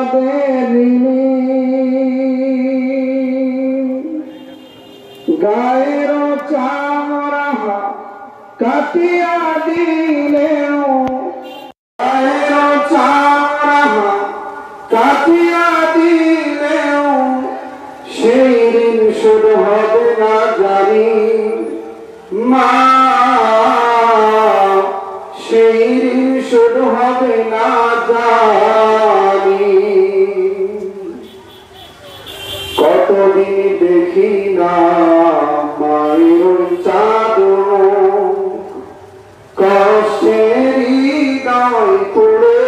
আমাদের গায়ের চামড়া কাটিয়া দিলেও গায়ের চামড়া কাটিয়া দিলেও সেই ঋণ শোধ হবে না জানি মা, সেই ঋণ শোধ হবে না জানি। কতদিন দেখি না মায়ের চাদর, কষ্টের হৃদয় পড়ে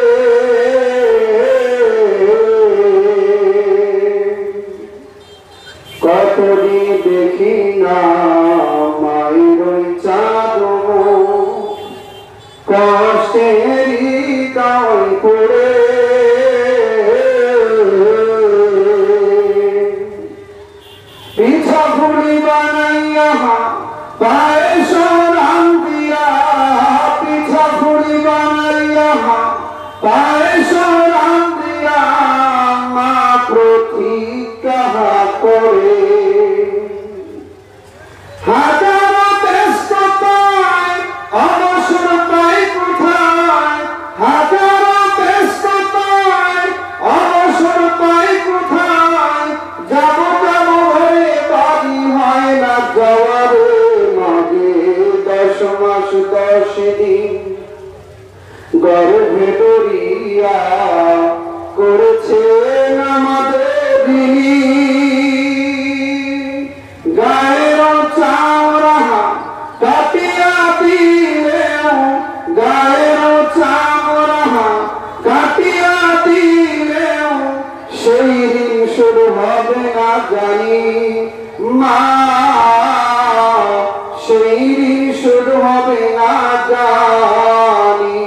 কতদিন দেখি না মায়ের চাদর, কষ্টের হৃদয় পড়ে পিঠা পুলি বানাইয়া পায়েস রাম দিয়া, পিঠা পুলি বানাইয়া পায়েস রাম দিয়া মা প্রতীক্ষা করে। হাজারো ব্যস্ততায় অবসর পাই কোথায়, হাজারো ব্যস্ততায় অবসর পাই কোথায়, যাব যাব ভরে বাড়ি হয় না যাওয়ার মাঝে। 10 মাস 10 দিন গর্ভে ধরিয়া করেছেন আমাদের গায়ের চামড়া কাটিয়া দিলেও, গায়ের চামড়া কাটিয়া দিলেও সেই ঋণ শোধ হবে না জানি মা, সেই ঋণ শোধ হবে না জানি।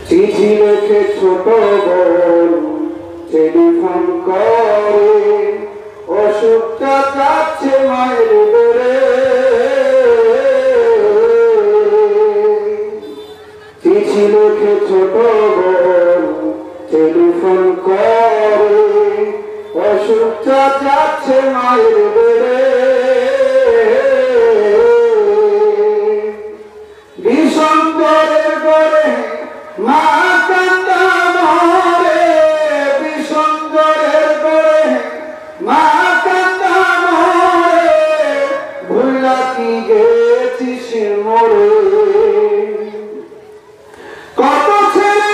চিঠি লেখে ছোট বোন টেলিফোন করে, অসুখটা যাচ্ছে মায়ের বেড়ে। চিঠি লেখে ছোট বোন টেলিফোন করে, অসুখটা যাচ্ছে মায়ের বেড়ে। ভীষণ করে করে মা কান্দা মরে, ভীষণ করে করে মা কান্দা মরে, ভুলা কি গেছিস মরে। কত ছেলে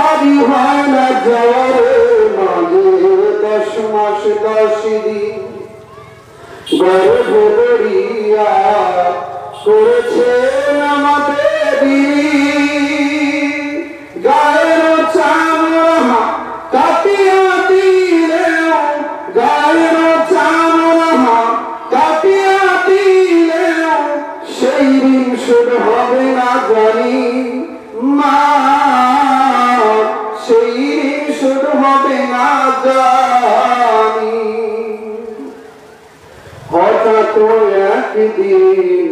বাড়ি হয় না যাওয়ার মাঝে। 10 মাস 10 দিন গর্ভে ধরিয়া করেছেন আমাদের গায়ের চামড়া কাটিয়া দিলেও, গায়ের চামড়া কাটিয়া দিলেও সেই ঋণ শোধ হবে না জানি মা, সেই ঋণ শোধ হবে না জানি। হঠাৎ একদিন